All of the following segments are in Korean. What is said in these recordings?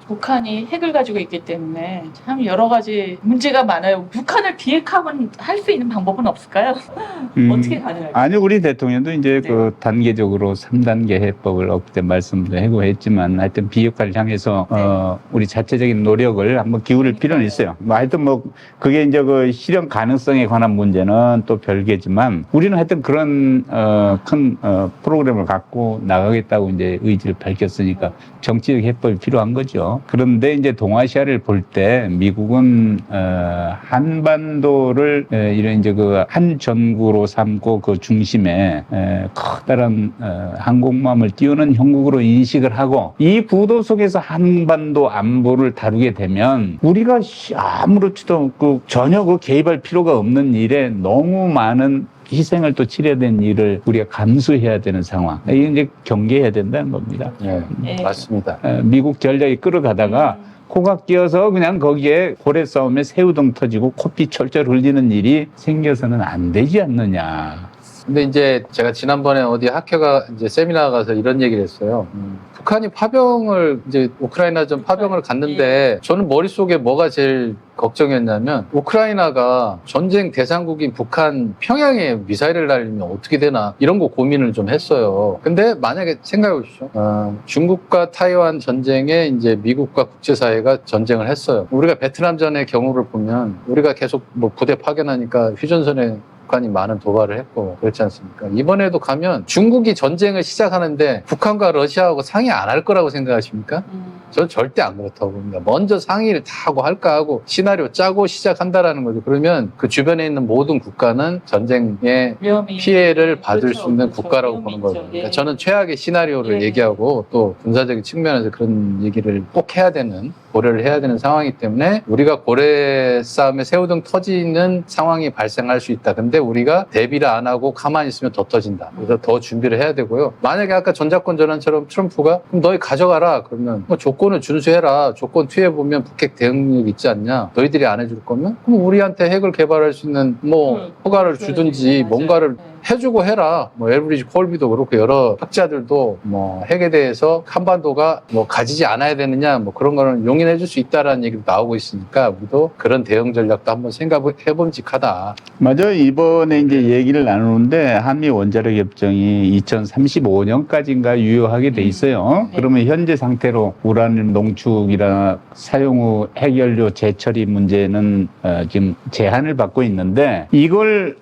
북한이 핵을 가지고 있기 때문에 참 여러 가지 문제가 많아요. 북한을 비핵화만 할 수 있는 방법은 없을까요? 어떻게 가능할까요? 아니, 우리 대통령도 이제 네. 그 단계적으로 3단계 해법을 엊그제 말씀도 하고 했지만 하여튼 비핵화를 향해서 우리 자체적인 노력을 한번 기울일 필요는 있어요. 뭐 하여튼 뭐 그게 이제 그 실현 가능성에 관한 문제는 또 별개지만 우리는 하여튼 그런 큰 프로그램을 갖고 나가겠다고 이제 의지를 밝혔으니까 정치적 해법이 필요한 거죠. 그런데 이제 동아시아를 볼 때 미국은 한반도를 이런 이제 그 한 전구로 삼고 그 중심에 커다란 항공모함을 띄우는 형국으로 인식을 하고 이 구도 속에서 한반도 안보를 다루게 되면 우리가 아무렇지도 전혀 개입할 필요가 없는 일에 너무 많은 희생을 또 치러야 되는 일을 우리가 감수해야 되는 상황. 이게 이제 경계해야 된다는 겁니다. 네, 맞습니다. 미국 전략이 끌어가다가 코가 끼어서 그냥 거기에 고래 싸움에 새우등 터지고 코피 철철 흘리는 일이 생겨서는 안 되지 않느냐. 근데 이제 제가 지난번에 어디 학회가 이제 세미나 가서 이런 얘기를 했어요. 북한이 파병을 이제 우크라이나전 파병을 갔는데 저는 머릿속에 뭐가 제일 걱정이었냐면 우크라이나가 전쟁 대상국인 북한 평양에 미사일을 날리면 어떻게 되나 이런 거 고민을 좀 했어요. 근데 만약에 생각해 보십시오. 중국과 타이완 전쟁에 이제 미국과 국제사회가 전쟁을 했어요. 우리가 베트남전의 경우를 보면 우리가 계속 뭐 부대 파견하니까 휴전선에 북한이 많은 도발을 했고 그렇지 않습니까? 이번에도 가면 중국이 전쟁을 시작하는데 북한과 러시아하고 상의 안 할 거라고 생각하십니까? 저는 절대 안 그렇다고 봅니다. 먼저 상의를 다 하고 할까 하고 시나리오 짜고 시작한다라는 거죠. 그러면 그 주변에 있는 모든 국가는 전쟁의 피해를 받을 수 있는 국가라고 보는 거죠. 그러니까 저는 최악의 시나리오를 얘기하고 또 군사적인 측면에서 그런 얘기를 꼭 해야 되는 고려를 해야 되는 상황이기 때문에 우리가 고래 싸움에 새우등 터지는 상황이 발생할 수 있다. 근데 우리가 대비를 안 하고 가만히 있으면 더 터진다. 그래서 더 준비를 해야 되고요. 만약에 아까 전작권 전환처럼 트럼프가 그럼 너희 가져가라. 그러면 뭐 조건을 준수해라. 조건 뒤에 보면 북핵 대응력 있지 않냐. 너희들이 안 해줄 거면 그럼 우리한테 핵을 개발할 수 있는 뭐 허가를 주든지 뭔가를 해주고 해라. 뭐 엘브리지 콜비도 그렇고 여러 학자들도 뭐 핵에 대해서 한반도가 뭐 가지지 않아야 되느냐 뭐 그런 거는 용인해줄 수 있다라는 얘기도 나오고 있으니까 우리도 그런 대응 전략도 한번 생각해봄직하다. 맞아요. 이번에 이제 얘기를 나누는데 한미 원자력 협정이 2035년까지인가 유효하게 돼 있어요. 그러면 현재 상태로 우라늄 농축이나 사용 후 핵연료 재처리 문제는 지금 제한을 받고 있는데 이걸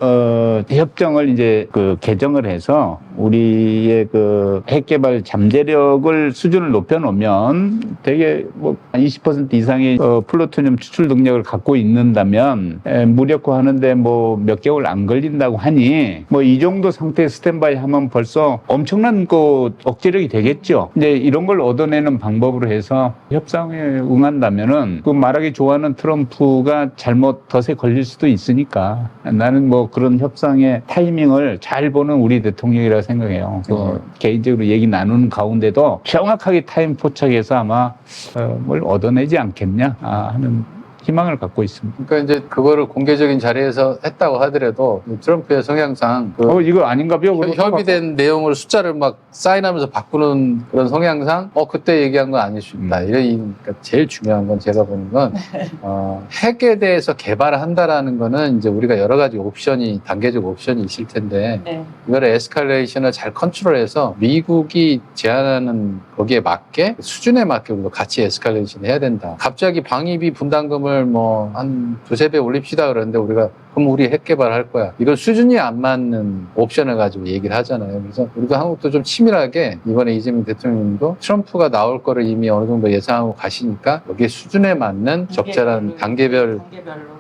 협정을 이제 그 개정을 해서 우리의 그 핵개발 잠재력을 수준을 높여놓으면 되게 뭐 20% 이상의 플루토늄 추출 능력을 갖고 있는다면 무력화하는데 뭐 몇 개월 안 걸린다고 하니 뭐 이 정도 상태의 스탠바이 하면 벌써 엄청난 그 억제력이 되겠죠. 이제 이런 걸 얻어내는 방법으로 해서 협상에 응한다면은 그 말하기 좋아하는 트럼프가 잘못 덫에 걸릴 수도 있으니까 나는 뭐 그런 협상의 타이밍을 잘 보는 우리 대통령이라 생각해요. 개인적으로 얘기 나누는 가운데도 정확하게 타임 포착해서 아마 뭘 얻어내지 않겠냐 하는 희망을 갖고 있습니다. 그러니까 이제 그거를 공개적인 자리에서 했다고 하더라도 트럼프의 성향상 이거 아닌가요? 협의된 내용을 숫자를 막 사인하면서 바꾸는 그런 성향상 그때 얘기한 건 아닐 수 있다. 그러니까 제일 중요한 건 제가 보는 건 핵에 대해서 개발을 한다라는 거는 이제 우리가 여러 가지 옵션이 단계적 옵션이 있을 텐데 이거를 에스컬레이션을 잘 컨트롤해서 미국이 제안하는 거기에 맞게 수준에 맞게 우리가 같이 에스컬레이션 해야 된다. 갑자기 방위비 분담금을 뭐 한 두세 배 올립시다 그러는데 우리가 그럼 우리 핵 개발할 거야. 이건 수준이 안 맞는 옵션을 가지고 얘기를 하잖아요. 그래서 우리가 한국도 좀 치밀하게 이번에 이재명 대통령님도 트럼프가 나올 거를 이미 어느 정도 예상하고 가시니까 여기에 수준에 맞는 적절한 단계별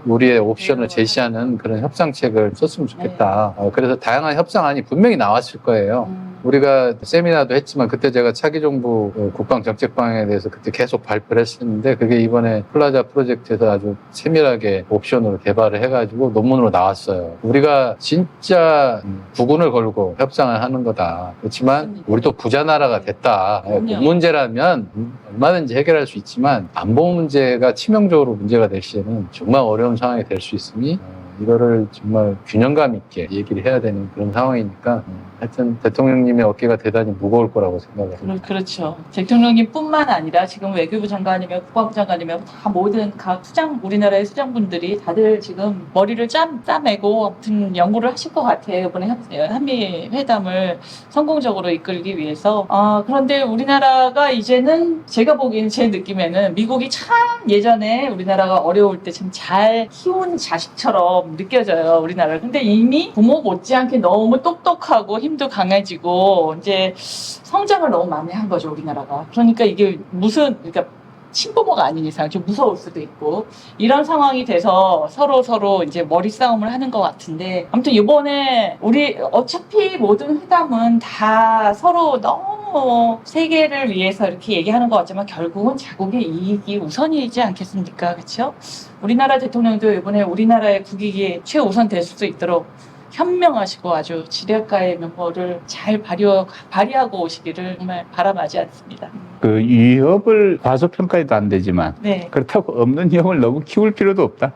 우리의 옵션을 제시하는 그런 협상책을 썼으면 좋겠다. 그래서 다양한 협상안이 분명히 나왔을 거예요. 우리가 세미나도 했지만 그때 제가 차기 정부 국방정책 방향에 대해서 그때 계속 발표를 했었는데 그게 이번에 플라자 프로젝트에서 아주 세밀하게 옵션으로 개발을 해가지고 논문으로 나왔어요. 우리가 진짜 부군을 걸고 협상을 하는 거다. 그렇지만 우리도 부자 나라가 됐다. 그 문제라면 얼마든지 해결할 수 있지만 안보 문제가 치명적으로 문제가 될 시에는 정말 어려운 상황이 될 수 있으니 이거를 정말 균형감 있게 얘기를 해야 되는 그런 상황이니까 하여튼 대통령님의 어깨가 대단히 무거울 거라고 생각합니다. 그렇죠. 대통령님뿐만 아니라 지금 외교부 장관이며 국방부 장관이며 다 모든 각 우리나라의 수장분들이 다들 지금 머리를 짜매고 아무튼 연구를 하실 것 같아요. 이번에 한미 회담을 성공적으로 이끌기 위해서. 그런데 우리나라가 이제는 제가 보기에는 제 느낌에는 미국이 참 예전에 우리나라가 어려울 때 참 잘 키운 자식처럼 느껴져요. 우리나라. 근데 이미 부모 못지않게 너무 똑똑하고 힘도 강해지고 이제 성장을 너무 많이 한 거죠, 우리나라가. 그러니까 이게 그러니까 친부모가 아닌 이상 좀 무서울 수도 있고 이런 상황이 돼서 서로 이제 머리 싸움을 하는 것 같은데 아무튼 이번에 우리 어차피 모든 회담은 다 서로 너무 세계를 위해서 이렇게 얘기하는 것 같지만 결국은 자국의 이익이 우선이지 않겠습니까? 그렇죠? 우리나라 대통령도 이번에 우리나라의 국익이 최우선 될 수 있도록 현명하시고 아주 지략가의 면모를 잘 발휘하고 오시기를 정말 바람하지 않습니다. 그 위협을 과소평가해도 안 되지만 네. 그렇다고 없는 위협을 너무 키울 필요도 없다.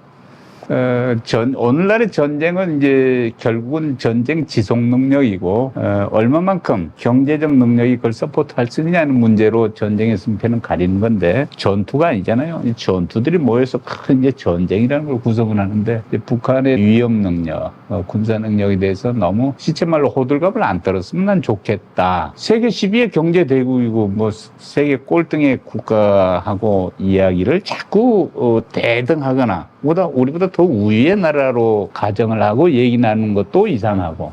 오늘날의 전쟁은 이제 결국은 전쟁 지속 능력이고 얼마만큼 경제적 능력이 그걸 서포트할 수 있느냐는 문제로 전쟁의 승패는 가리는 건데 전투가 아니잖아요. 이 전투들이 모여서 큰 이제 전쟁이라는 걸 구성을 하는데 북한의 위협 능력, 군사 능력에 대해서 너무 시체말로 호들갑을 안 떨었으면 난 좋겠다. 세계 10위의 경제 대국이고 뭐 세계 꼴등의 국가하고 이야기를 자꾸 대등하거나 우리보다 더 우위의 나라로 가정을 하고 얘기 나누는 것도 이상하고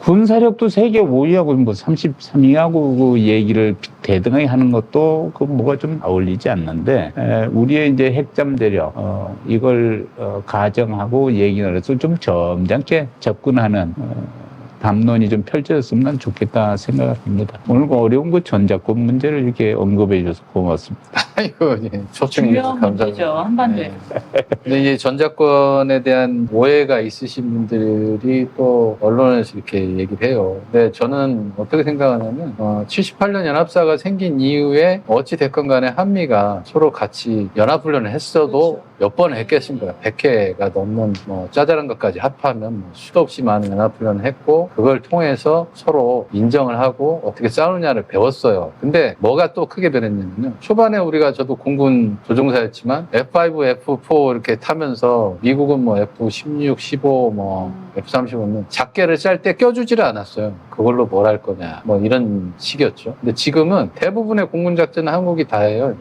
군사력도 세계 5위하고 뭐 33위하고 그 얘기를 대등하게 하는 것도 그 뭐가 좀 어울리지 않는데 우리의 이제 핵잠대력 이걸 가정하고 얘기 나눠서 좀 점잖게 접근하는 담론이 좀 펼쳐졌으면 난 좋겠다 생각합니다. 오늘 그 어려운 그 전작권 문제를 이렇게 언급해 줘서 고맙습니다. 아이고, 중요한 문제죠, 한반도에. 근데 이제 전작권에 대한 오해가 있으신 분들이 또 언론에서 이렇게 얘기를 해요. 근데 저는 어떻게 생각하냐면 78년 연합사가 생긴 이후에 어찌 됐건 간에 한미가 서로 같이 연합훈련을 했어도 그렇죠. 몇 번을 했겠습니까? 100회가 넘는 뭐 짜잘한 것까지 합하면 뭐 수도 없이 많은 연합훈련을 했고 그걸 통해서 서로 인정을 하고 어떻게 싸우느냐를 배웠어요. 근데 뭐가 또 크게 변했냐면요. 초반에 우리가 저도 공군 조종사였지만 F5, F4 이렇게 타면서 미국은 뭐 F16, 15, 뭐 F35는 작게를 짤 때 껴주지를 않았어요. 그걸로 뭘 할 거냐. 뭐 이런 식이었죠. 근데 지금은 대부분의 공군 작전은 한국이 다 해요.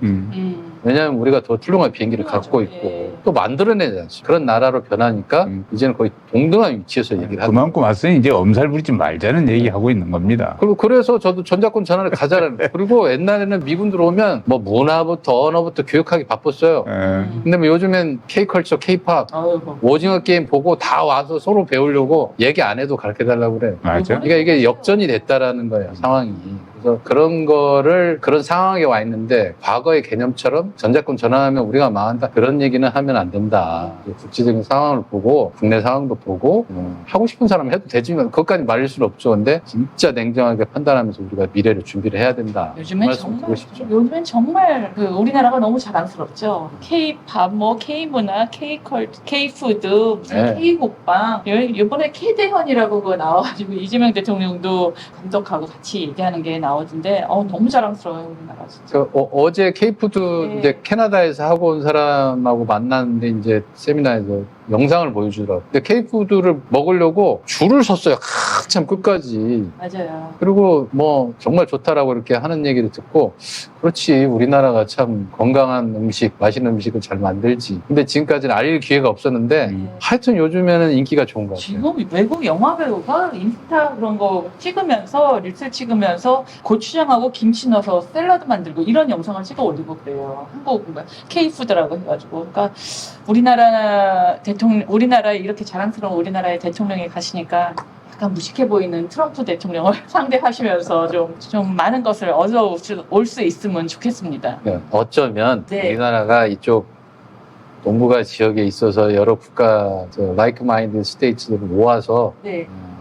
왜냐하면 우리가 더 훌륭한 비행기를 갖고 있고 또 만들어내지 않습니까? 그런 나라로 변하니까 이제는 거의 동등한 위치에서 얘기를 하죠. 그만큼 왔으니 이제 엄살 부리지 말자는 얘기하고 있는 겁니다. 그리고 그래서 저도 전작권 전환을 가자는 그리고 옛날에는 미군 들어오면 뭐 문화부터 언어부터 교육하기 바빴어요. 근데 뭐 요즘엔 K컬처, K팝, 오징어 게임 보고 다 와서 서로 배우려고 얘기 안 해도 가르쳐달라고 그래요. 맞아. 그러니까 이게 역전이 됐다라는 거예요, 상황이. 그래서 그런 상황에 와 있는데 과거의 개념처럼 전작권 전환하면 우리가 망한다 그런 얘기는 하면 안 된다. 국제적인 상황을 보고 국내 상황도 보고 하고 싶은 사람 해도 되지만 그것까지 말릴 수는 없죠. 근데 진짜 냉정하게 판단하면서 우리가 미래를 준비를 해야 된다. 요즘엔 정말 그 우리나라가 너무 자랑스럽죠. K-팝, 뭐 K-문화, K-컬트, K-푸드, 무슨 K-국방. 이번에 K-대헌이라고 그거 나와가지고 이재명 대통령도 감독하고 같이 얘기하는 게 나오던데 너무 자랑스러워요, 우리나라 진짜. 어제 K-푸드 이제 캐나다에서 하고 온 사람하고 만났는데 이제 세미나에서 영상을 보여주더라고요. 근데 K-푸드를 먹으려고 줄을 섰어요. 한참 끝까지. 맞아요. 그리고 뭐 정말 좋다라고 이렇게 하는 얘기를 듣고 그렇지 우리나라가 참 건강한 음식, 맛있는 음식을 잘 만들지. 근데 지금까지는 알 기회가 없었는데 하여튼 요즘에는 인기가 좋은 것 같아요. 지금 외국 영화 배우가 인스타 그런 거 찍으면서 릴스 찍으면서 고추장하고 김치 넣어서 샐러드 만들고 이런 영상을 찍어 올리고 그래요. 한국 K푸드라고 해가지고. 그러니까 우리나라에 이렇게 자랑스러운 우리나라의 대통령이 가시니까 약간 무식해 보이는 트럼프 대통령을 상대하시면서 좀 많은 것을 얻어 올 수 있으면 좋겠습니다. 어쩌면 우리나라가 이쪽 동북아 지역에 있어서 여러 국가, like-minded states들을 모아서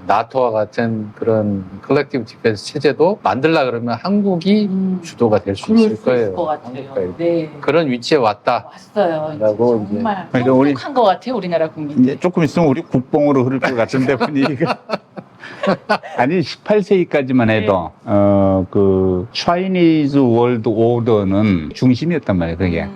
나토와 같은 그런 컬렉티브 디펜스 체제도 만들라 그러면 한국이 주도가 될 수 있을 거예요. 있을 것 같아요. 네. 그런 위치에 왔어요. 라고 정말 행복한 것 같아요, 우리나라 국민들. 이제 조금 있으면 우리 국뽕으로 흐를 것 같은데 분위기가. 아니 18세기까지만 해도 그 차이니즈 월드 오더는 중심이었단 말이에요. 그게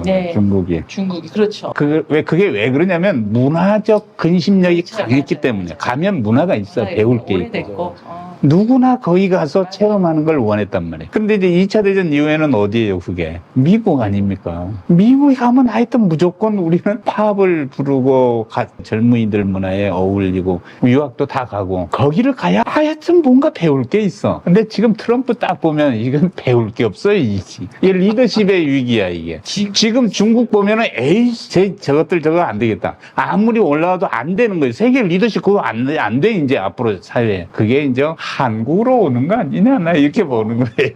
네. 중국이. 중국이 그렇죠. 그게 왜 그러냐면 문화적 근심력이 맞아요, 강했기 맞아요, 때문에 맞아요. 가면 문화가 있어 배울 게 있고. 오래됐고. 누구나 거기 가서 맞아요. 체험하는 걸 원했단 말이에요. 근데 이제 2차 대전 이후에는 어디예요, 그게? 미국 아닙니까? 미국에 가면 하여튼 무조건 우리는 팝을 부르고 젊은이들 문화에 어울리고 유학도 다 가고 거기를 가야 하여튼 뭔가 배울 게 있어. 근데 지금 트럼프 딱 보면 이건 배울 게 없어요, 이게 리더십의 위기야, 이게. 지금 중국 보면은 에이, 저것들 저거 안 되겠다. 아무리 올라와도 안 되는 거예요. 세계 리더십 그거 안 돼, 이제 앞으로 사회에. 그게 이제 한국으로 오는 거 아니냐, 나 이렇게 보는 거예요.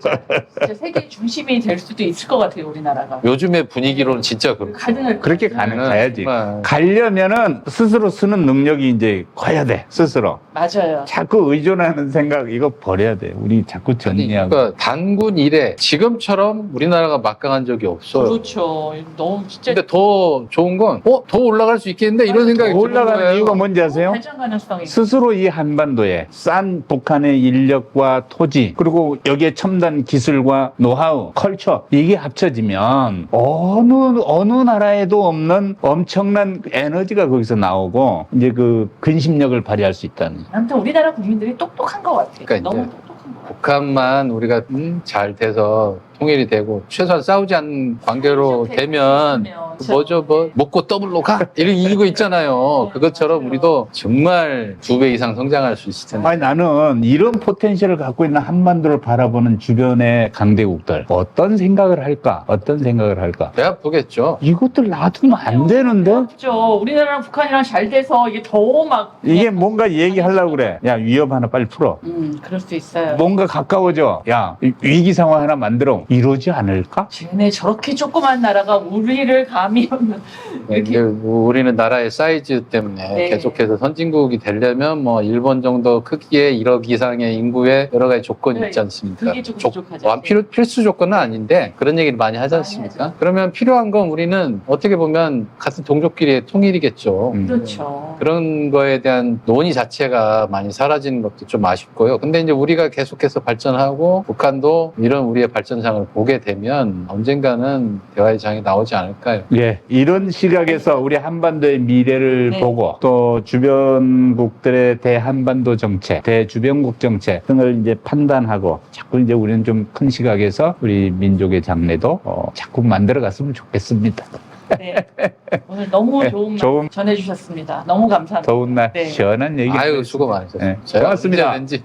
진짜 세계 중심이 될 수도 있을 것 같아요, 우리나라가. 요즘의 분위기로는 진짜 그렇고. 그렇게 가야지. 정말. 가려면은 스스로 쓰는 능력이 이제 커야 돼, 스스로. 맞아요. 자꾸 의존하는 생각, 이거 버려야 돼. 우리 자꾸 정리하고. 그러니까 단군 이래 지금처럼 우리나라가 막강한 적이 없어요. 그렇죠. 너무 진짜 근데 더 좋은 건, 더 올라갈 수 있겠는데? 이런 생각이 드는 올라가는 거예요. 이유가 뭔지 아세요? 발전 가능성이. 스스로 이 한반도에 싼 북한의 인력과 토지, 그리고 여기에 첨단 기술과 노하우, 컬처, 이게 합쳐지면 어느 나라에도 없는 엄청난 에너지가 거기서 나오고 이제 그 근심력을 발휘할 수 있다는. 아무튼 우리나라 국민들이 똑똑한 것 같아요. 그러니까 너무 이제 똑똑한 것 같아요. 북한만 우리가 잘 돼서 통일이 되고 최소한 싸우지 않는 관계로 되면 뭐죠, 먹고 더블로 가? 이거 있잖아요. 그것처럼 맞아요. 우리도 정말 2배 이상 성장할 수 있을 텐데. 아니, 나는 이런 포텐셜을 갖고 있는 한반도를 바라보는 주변의 강대국들 어떤 생각을 할까? 배가 보겠죠. 이것들 놔두면 안 되는데? 그렇죠. 우리나라랑 북한이랑 잘 돼서 이게 더 막. 이게 뭔가 얘기하려고 그래. 야, 위협 하나 빨리 풀어. 그럴 수 있어요. 뭔가 가까워져. 야, 위기 상황 하나 만들어. 이러지 않을까? 쟤네 저렇게 조그만 나라가 우리를 감히 이게 우리는 나라의 사이즈 때문에 네. 계속해서 선진국이 되려면 뭐 일본 정도 크기의 1억 이상의 인구에 여러 가지 조건이 네. 있지 않습니까? 그게 조금 부족하죠. 필수 조건은 아닌데 그런 얘기를 많이 하지 많이 않습니까? 하죠. 그러면 필요한 건 우리는 어떻게 보면 같은 동족끼리의 통일이겠죠. 그렇죠. 그런 거에 대한 논의 자체가 많이 사라지는 것도 좀 아쉽고요. 근데 이제 우리가 계속해서 발전하고 북한도 이런 우리의 발전상을 보게 되면 언젠가는 대화의 장이 나오지 않을까요? 예, 이런 시각에서 우리 한반도의 미래를 네. 보고 또 주변국들의 대한반도 정책, 대주변국 정책 등을 이제 판단하고 자꾸 이제 우리는 좀 큰 시각에서 우리 민족의 장래도 자꾸 만들어 갔으면 좋겠습니다. 네. 오늘 너무 네, 좋은 좋은- 말 전해주셨습니다. 너무 감사합니다. 더운 날 네. 시원한 얘기. 아유, 수고 많으셨어요. 네, 제가 고맙습니다. 언제 왠지